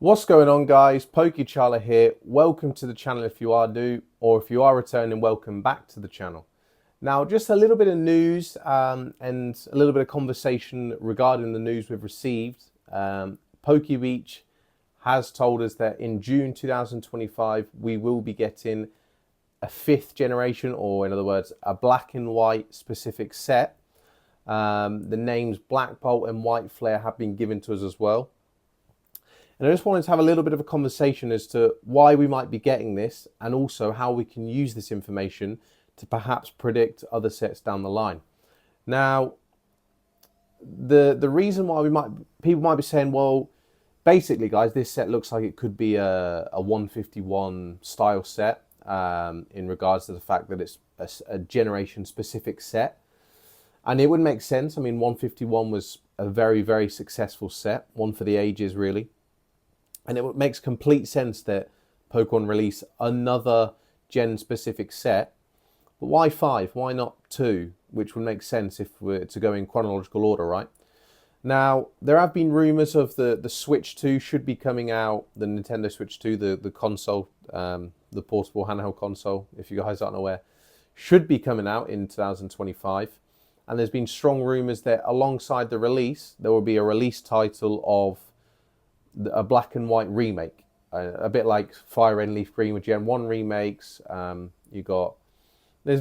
What's going on, guys? Pokechala here. Welcome to the channel if you are new, or if you are returning, welcome back to the channel. Now, just a little bit of news and a little bit of conversation regarding the news we've received. Pokebeach has told us that in June 2025, we will be getting a 5th generation, or in other words, a black and white specific set. The names Black Bolt and White Flare have been given to us as well. And I just wanted to have a little bit of a conversation as to why we might be getting this, and also how we can use this information to perhaps predict other sets down the line. Now, the reason why people might be saying, well, basically, guys, this set looks like it could be a 151 style set in regards to the fact that it's a generation specific set. And it would make sense. I mean, 151 was a very, very successful set, one for the ages, really. And it makes complete sense that Pokemon release another gen-specific set. But why 5? Why not 2? Which would make sense if we're to go in chronological order, right? Now, there have been rumours of the Switch 2 should be coming out, the Nintendo Switch 2, the console, the portable handheld console, if you guys aren't aware, should be coming out in 2025. And there's been strong rumours that alongside the release, there will be a release title of a black and white remake, a bit like Fire and Leaf Green with Gen 1 remakes. There's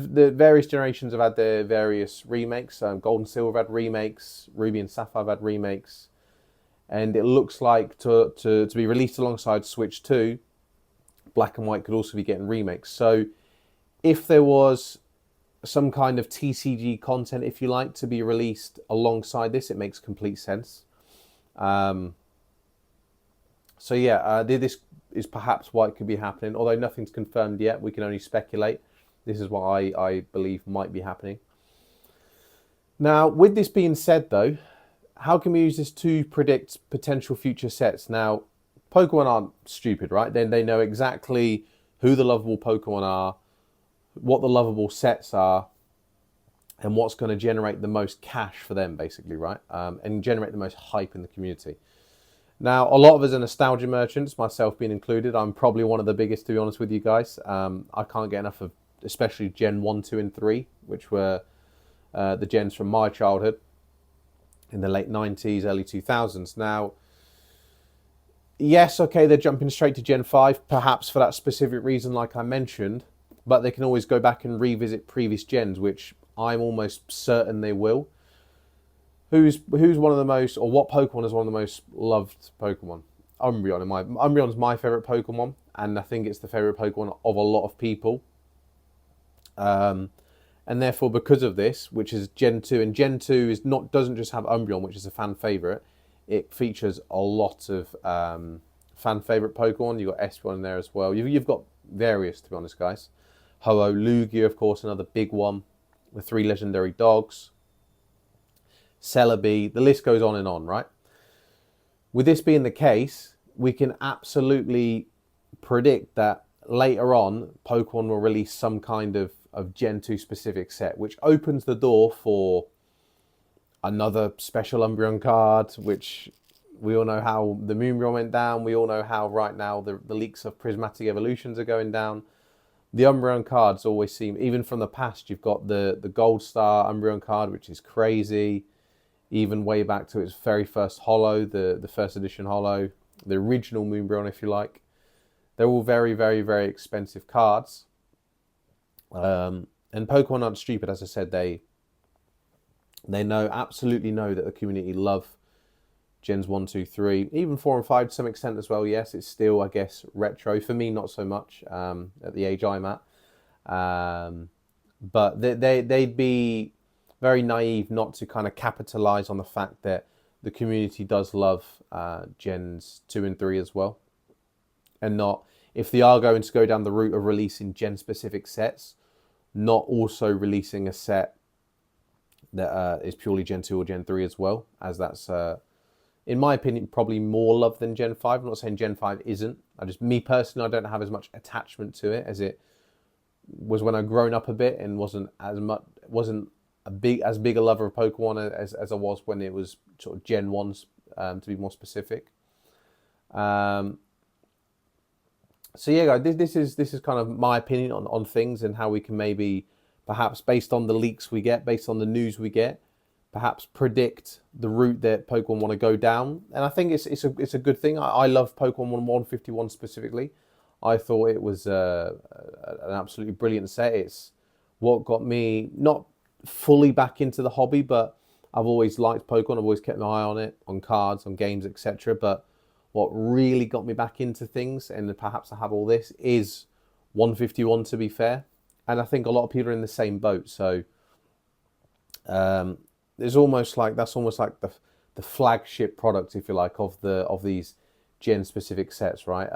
the various generations have had their various remakes. Gold and Silver have had remakes, Ruby and Sapphire have had remakes, and it looks like to be released alongside Switch 2, Black and White could also be getting remakes. So if there was some kind of TCG content, if you like, to be released alongside this, it makes complete sense. So yeah, this is perhaps why it could be happening. Although nothing's confirmed yet, we can only speculate. This is what I believe might be happening. Now, with this being said, though, how can we use this to predict potential future sets? Now, Pokemon aren't stupid, right? They know exactly who the lovable Pokemon are, what the lovable sets are, and what's going to generate the most cash for them, basically, right? And generate the most hype in the community. Now, a lot of us are nostalgia merchants, myself being included. I'm probably one of the biggest, to be honest with you guys. I can't get enough of especially Gen 1, 2, and 3, which were the gens from my childhood in the late 90s, early 2000s. Now, yes, okay, they're jumping straight to Gen 5, perhaps for that specific reason like I mentioned, but they can always go back and revisit previous gens, which I'm almost certain they will. Who's one of the most, or what Pokemon is one of the most loved Pokemon? Umbreon. Umbreon's my favourite Pokemon, and I think it's the favourite Pokemon of a lot of people. And therefore, because of this, which is Gen 2, and Gen 2 doesn't just have Umbreon, which is a fan favourite, it features a lot of fan favourite Pokemon. You've got Espeon in there as well. You've got various, to be honest, guys. Ho-Oh, Lugia, of course, another big one. The 3 legendary dogs. Celebi, the list goes on, right? With this being the case, we can absolutely predict that later on, Pokemon will release some kind of Gen 2 specific set, which opens the door for another special Umbreon card, which we all know how the Moonbreon went down. We all know how right now the leaks of Prismatic Evolutions are going down. The Umbreon cards always seem, even from the past, you've got the Gold Star Umbreon card, which is crazy. Even way back to its very first holo, the first edition holo, the original Moonbreon, if you like. They're all very, very, very expensive cards. And Pokemon aren't stupid, as I said. They absolutely know that the community love Gens 1, 2, 3, even 4 and 5 to some extent as well. Yes, it's still, I guess, retro. For me, not so much at the age I'm at. But they'd be very naive not to kind of capitalize on the fact that the community does love Gens 2 and 3 as well. And not, if they are going to go down the route of releasing gen-specific sets, not also releasing a set that is purely Gen 2 or Gen 3 as well, as that's, in my opinion, probably more love than Gen 5. I'm not saying Gen 5 isn't. Me personally, I don't have as much attachment to it as it was when I'd grown up a bit and wasn't as big a lover of Pokemon as I was when it was sort of Gen 1s, to be more specific. So yeah, guys, this is kind of my opinion on things and how we can maybe, perhaps based on the leaks we get, based on the news we get, perhaps predict the route that Pokemon want to go down. And I think it's a good thing. I love Pokemon 151 specifically. I thought it was an absolutely brilliant set. It's what got me not fully back into the hobby, but I've always liked Pokemon. I've always kept my eye on it, on cards, on games, etc. But what really got me back into things, and perhaps I have all this, is 151, to be fair. And I think a lot of people are in the same boat. So there's almost like, that's almost like the flagship product, if you like, of these gen specific sets, right?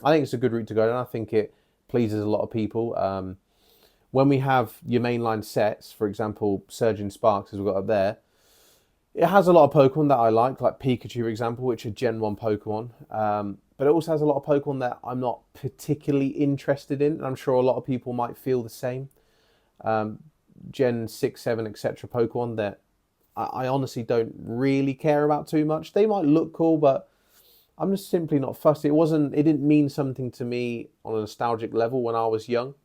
I think it's a good route to go, and I think it pleases a lot of people. When we have your mainline sets, for example, Surging Sparks, as we've got up there, it has a lot of Pokemon that I like Pikachu, for example, which are Gen 1 Pokemon. But it also has a lot of Pokemon that I'm not particularly interested in, and I'm sure a lot of people might feel the same. Gen 6, 7, etc. Pokemon that I honestly don't really care about too much. They might look cool, but I'm just simply not fussed. It didn't mean something to me on a nostalgic level when I was young.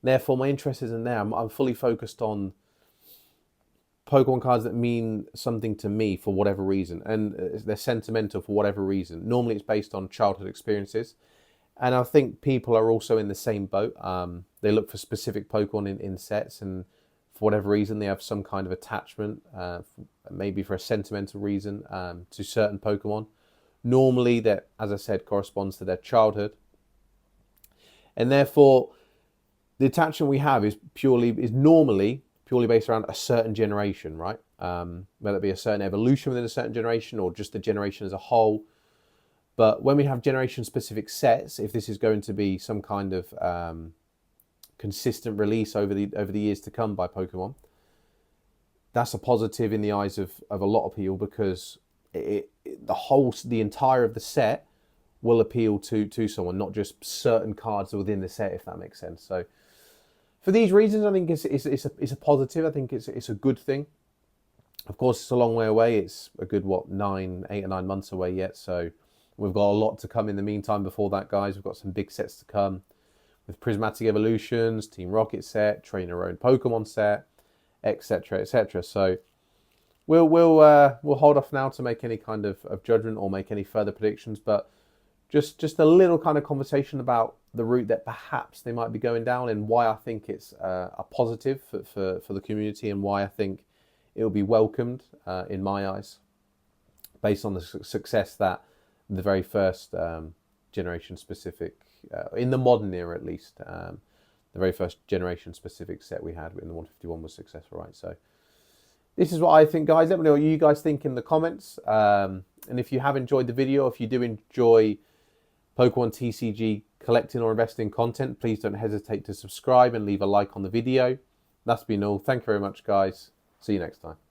Therefore, my interest isn't there. I'm fully focused on Pokemon cards that mean something to me for whatever reason, and they're sentimental for whatever reason. Normally, it's based on childhood experiences, and I think people are also in the same boat. They look for specific Pokemon in sets, and for whatever reason, they have some kind of attachment, maybe for a sentimental reason, to certain Pokemon. Normally, that, as I said, corresponds to their childhood, and therefore, the attachment we have is normally purely based around a certain generation, right? Whether it be a certain evolution within a certain generation or just the generation as a whole. But when we have generation-specific sets, if this is going to be some kind of consistent release over the years to come by Pokemon, that's a positive in the eyes of a lot of people, because the entire of the set will appeal to someone, not just certain cards within the set, if that makes sense. So for these reasons, I think it's a positive. I think it's a good thing. Of course, it's a long way away. It's a good 8 or 9 months away yet. So we've got a lot to come in the meantime. Before that, guys, we've got some big sets to come with Prismatic Evolutions, Team Rocket set, Train Your Own Pokemon set, etc., etc. So we'll hold off now to make any kind of judgment or make any further predictions, but just a little kind of conversation about the route that perhaps they might be going down, and why I think it's a positive for the community, and why I think it will be welcomed in my eyes, based on the success that the very first generation specific, in the modern era at least, the very first generation specific set we had in the 151 was successful, right? So this is what I think, guys. Let me know what you guys think in the comments. And if you have enjoyed the video, if you do enjoy Pokemon TCG collecting or investing content, please don't hesitate to subscribe and leave a like on the video. That's been all. Thank you very much, guys. See you next time.